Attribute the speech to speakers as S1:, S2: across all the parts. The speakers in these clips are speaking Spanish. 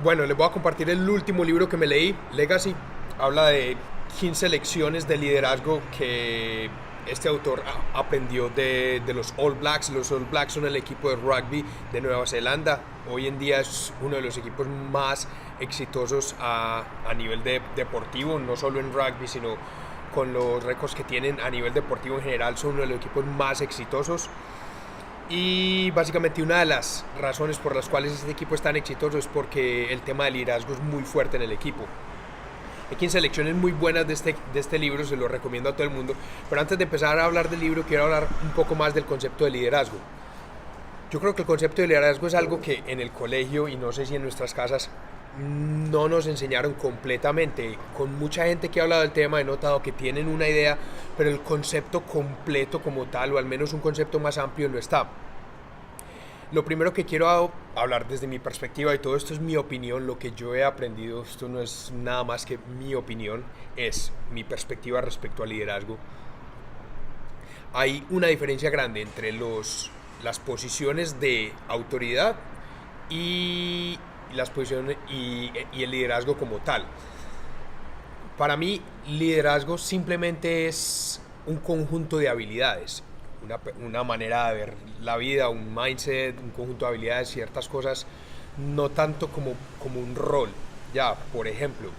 S1: Bueno, les voy a compartir el último libro que me leí, Legacy. Habla de 15 lecciones de liderazgo que este autor aprendió de los All Blacks. Los All Blacks son el equipo de rugby de Nueva Zelanda. Hoy en día es uno de los equipos más exitosos a nivel deportivo, no solo en rugby, sino con los récords que tienen a nivel deportivo en general. Son uno de los equipos más exitosos. Y básicamente una de las razones por las cuales este equipo es tan exitoso es porque el tema de liderazgo es muy fuerte en el equipo. Hay 15 lecciones muy buenas de este libro, se lo recomiendo a todo el mundo. Pero antes de empezar a hablar del libro, quiero hablar un poco más del concepto de liderazgo. Yo creo que el concepto de liderazgo es algo que en el colegio, y no sé si en nuestras casas, no nos enseñaron completamente. Con mucha gente que ha hablado del tema he notado que tienen una idea, pero el concepto completo como tal, o al menos un concepto más amplio, no está. Lo primero que quiero hablar desde mi perspectiva, y todo esto es mi opinión, lo que yo he aprendido, esto no es nada más que mi opinión, es mi perspectiva respecto al liderazgo. Hay una diferencia grande entre las posiciones de autoridad y las posiciones y el liderazgo como tal. Para mí, liderazgo simplemente es un conjunto de habilidades, una manera de ver la vida, un mindset, un conjunto de habilidades, ciertas cosas, no tanto como un rol. Ya, por ejemplo,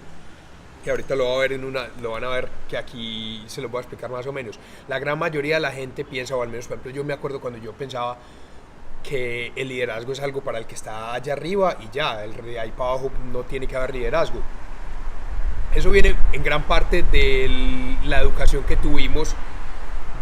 S1: y ahorita lo van a ver que aquí se lo voy a explicar más o menos. La gran mayoría de la gente piensa, o al menos por ejemplo yo me acuerdo cuando yo pensaba que el liderazgo es algo para el que está allá arriba y ya, de ahí para abajo no tiene que haber liderazgo. Eso viene en gran parte de la educación que tuvimos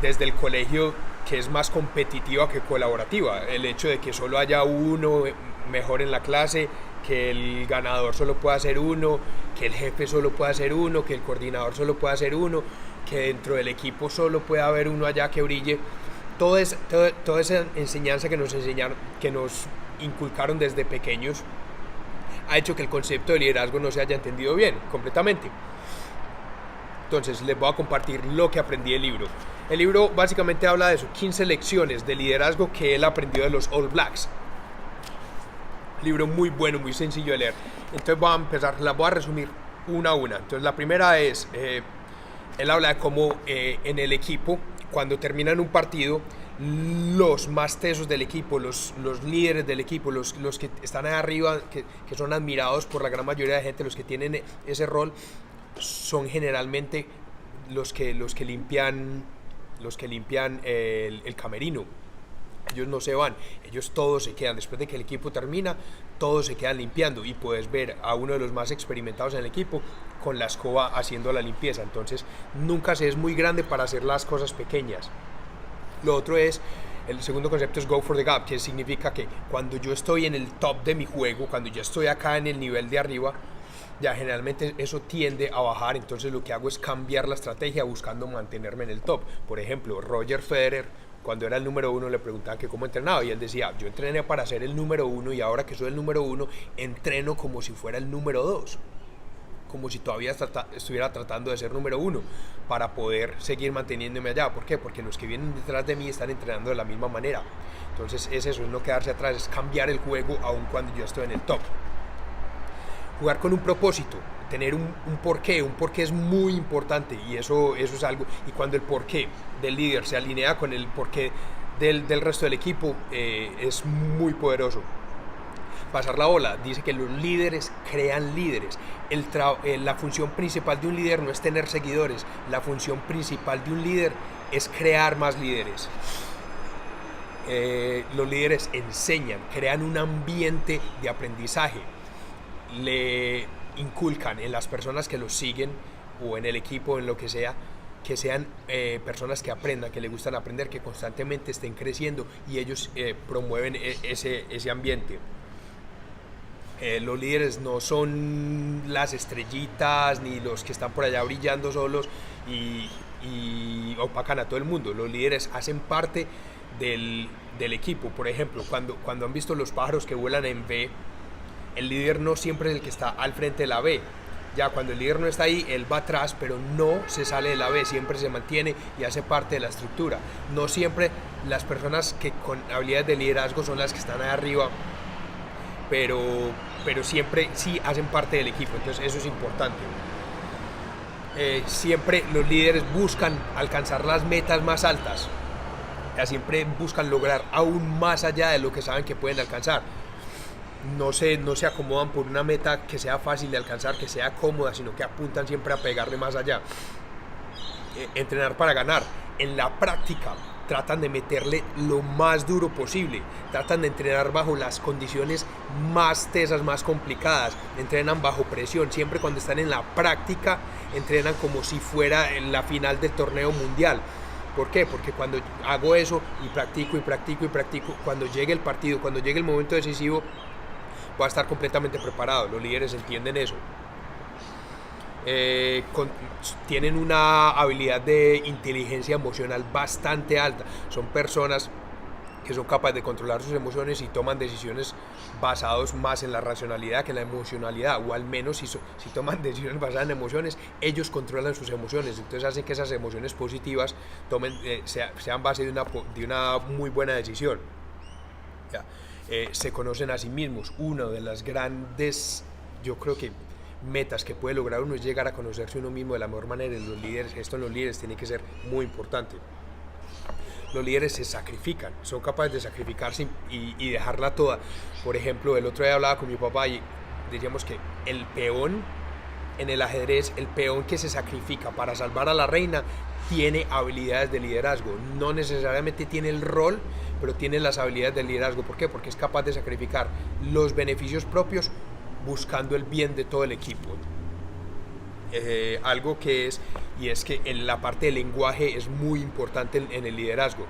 S1: desde el colegio, que es más competitiva que colaborativa. El hecho de que solo haya uno mejor en la clase, que el ganador solo pueda ser uno, que el jefe solo pueda ser uno, que el coordinador solo pueda ser uno, que dentro del equipo solo pueda haber uno allá que brille. Toda esa enseñanza que nos enseñaron, que nos inculcaron desde pequeños, ha hecho que el concepto de liderazgo no se haya entendido bien, completamente. Entonces les voy a compartir lo que aprendí del libro. El libro básicamente habla de eso, 15 lecciones de liderazgo que él aprendió de los All Blacks. Libro muy bueno, muy sencillo de leer. Entonces voy a empezar, las voy a resumir una a una. Entonces la primera es, él habla de cómo en el equipo, cuando terminan un partido, los más tesos del equipo, los líderes del equipo, los que están ahí arriba, que son admirados por la gran mayoría de gente, los que tienen ese rol, son generalmente los que limpian el camerino. Ellos no se van, ellos todos se quedan. Después de que el equipo termina, todos se quedan limpiando y puedes ver a uno de los más experimentados en el equipo con la escoba haciendo la limpieza. Entonces nunca se es muy grande para hacer las cosas pequeñas. Lo otro es, el segundo concepto es go for the gap, que significa que cuando yo estoy en el top de mi juego, cuando ya estoy acá en el nivel de arriba, ya generalmente eso tiende a bajar. Entonces lo que hago es cambiar la estrategia buscando mantenerme en el top. Por ejemplo, Roger Federer, cuando era el número uno, le preguntaban que cómo entrenaba y él decía, yo entrené para ser el número uno y ahora que soy el número uno, entreno como si fuera el número dos, como si todavía estuviera tratando de ser número uno, para poder seguir manteniéndome allá. ¿Por qué? Porque los que vienen detrás de mí están entrenando de la misma manera. Entonces es eso, es no quedarse atrás, es cambiar el juego aun cuando yo estoy en el top. Jugar con un propósito, tener un porqué es muy importante, y eso es algo, y cuando el porqué del líder se alinea con el porqué del resto del equipo, es muy poderoso. Pasar la bola, dice que los líderes crean líderes. La función principal de un líder no es tener seguidores, la función principal de un líder es crear más líderes. Los líderes enseñan, crean un ambiente de aprendizaje, le inculcan en las personas que los siguen o en el equipo, en lo que sea, que sean personas que aprendan, que les gustan aprender, que constantemente estén creciendo, y ellos promueven ese ambiente. Los líderes no son las estrellitas ni los que están por allá brillando solos y opacan a todo el mundo. Los líderes hacen parte del equipo. Por ejemplo, cuando han visto los pájaros que vuelan en V, el líder no siempre es el que está al frente de la B. Ya cuando el líder no está ahí, él va atrás, pero no se sale de la B, siempre se mantiene y hace parte de la estructura. No siempre las personas que con habilidades de liderazgo son las que están ahí arriba pero, pero siempre sí hacen parte del equipo, entonces eso es importante. Siempre los líderes buscan alcanzar las metas más altas, siempre buscan lograr aún más allá de lo que saben que pueden alcanzar. No se acomodan por una meta que sea fácil de alcanzar, que sea cómoda, sino que apuntan siempre a pegarle más allá. Entrenar para ganar. En la práctica tratan de meterle lo más duro posible, tratan de entrenar bajo las condiciones más tesas, más complicadas, entrenan bajo presión. Siempre cuando están en la práctica entrenan como si fuera la final del torneo mundial. ¿Por qué? Porque cuando hago eso y practico, cuando llegue el partido, cuando llegue el momento decisivo, voy a estar completamente preparado. Los líderes entienden eso. Tienen una habilidad de inteligencia emocional bastante alta. Son personas que son capaces de controlar sus emociones y toman decisiones basadas más en la racionalidad que en la emocionalidad, o al menos si toman decisiones basadas en emociones, ellos controlan sus emociones, entonces hacen que esas emociones positivas sean base de una muy buena decisión. ¿Ya? Se conocen a sí mismos. Una de las grandes, yo creo que metas que puede lograr uno es llegar a conocerse uno mismo de la mejor manera. Esto en los líderes tiene que ser muy importante. Los líderes se sacrifican, son capaces de sacrificarse y dejarla toda. Por ejemplo, el otro día hablaba con mi papá y diríamos que el peón en el ajedrez, el peón que se sacrifica para salvar a la reina, tiene habilidades de liderazgo. No necesariamente tiene el rol, pero tiene las habilidades de liderazgo. ¿Por qué? Porque es capaz de sacrificar los beneficios propios buscando el bien de todo el equipo. Algo que es que en la parte del lenguaje es muy importante en el liderazgo.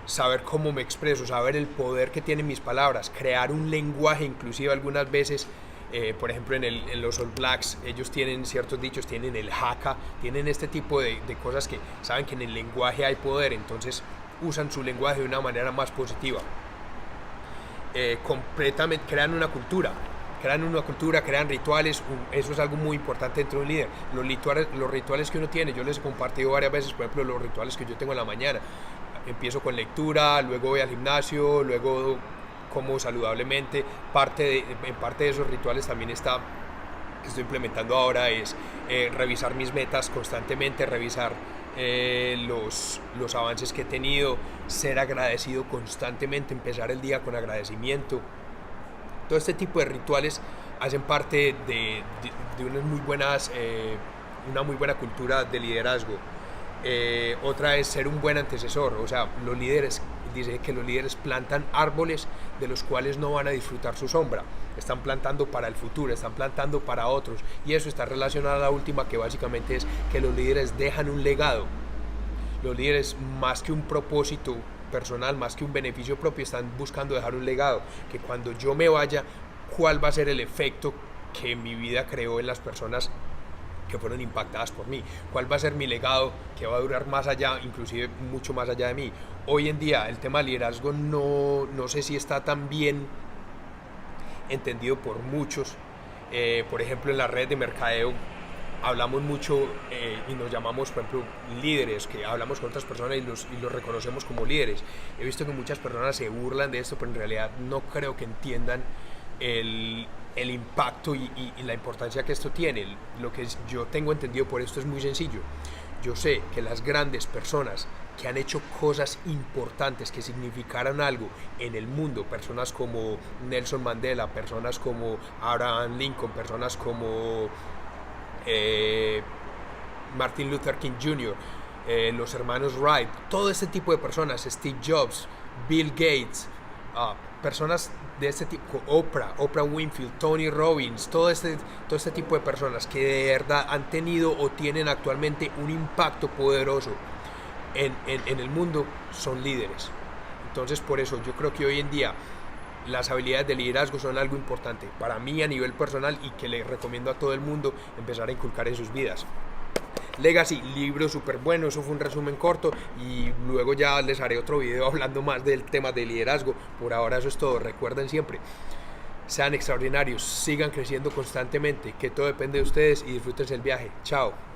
S1: Saber cómo me expreso, saber el poder que tienen mis palabras, crear un lenguaje. Inclusive algunas veces, por ejemplo en los All Blacks, ellos tienen ciertos dichos, tienen el haka, tienen este tipo de cosas que saben que en el lenguaje hay poder, entonces usan su lenguaje de una manera más positiva. Completamente crean una cultura, crean rituales. Eso es algo muy importante dentro de un líder. Los rituales que uno tiene, yo les he compartido varias veces, por ejemplo, los rituales que yo tengo en la mañana. Empiezo con lectura, luego voy al gimnasio, luego como saludablemente. En parte de esos rituales también que estoy implementando ahora es revisar mis metas constantemente, revisar los avances que he tenido, ser agradecido constantemente, empezar el día con agradecimiento. Todo este tipo de rituales hacen parte de una muy buena cultura de liderazgo. Otra es ser un buen antecesor. O sea, dice que los líderes plantan árboles de los cuales no van a disfrutar su sombra. Están plantando para el futuro, están plantando para otros. Y eso está relacionado a la última, que básicamente es que los líderes dejan un legado. Los líderes, más que un propósito personal, más que un beneficio propio, están buscando dejar un legado, que cuando yo me vaya, ¿cuál va a ser el efecto que mi vida creó en las personas que fueron impactadas por mí? ¿Cuál va a ser mi legado que va a durar más allá, inclusive mucho más allá de mí? Hoy en día el tema de liderazgo no sé si está tan bien entendido por muchos. Por ejemplo, en la red de mercadeo hablamos mucho y nos llamamos, por ejemplo, líderes, que hablamos con otras personas y los reconocemos como líderes. He visto que muchas personas se burlan de esto, pero en realidad no creo que entiendan el impacto y la importancia que esto tiene. Lo que yo tengo entendido por esto es muy sencillo. Yo sé que las grandes personas que han hecho cosas importantes que significaran algo en el mundo, personas como Nelson Mandela, personas como Abraham Lincoln, personas como Martin Luther King Jr., los hermanos Wright, todo este tipo de personas, Steve Jobs, Bill Gates, personas de este tipo, Oprah Winfrey, Tony Robbins, todo este tipo de personas que de verdad han tenido o tienen actualmente un impacto poderoso en el mundo, son líderes. Entonces, por eso yo creo que hoy en día las habilidades de liderazgo son algo importante para mí a nivel personal y que le recomiendo a todo el mundo empezar a inculcar en sus vidas. Legacy, libro súper bueno. Eso fue un resumen corto y luego ya les haré otro video hablando más del tema de liderazgo. Por ahora eso es todo. Recuerden siempre, sean extraordinarios, sigan creciendo constantemente, que todo depende de ustedes y disfrútense el viaje. Chao.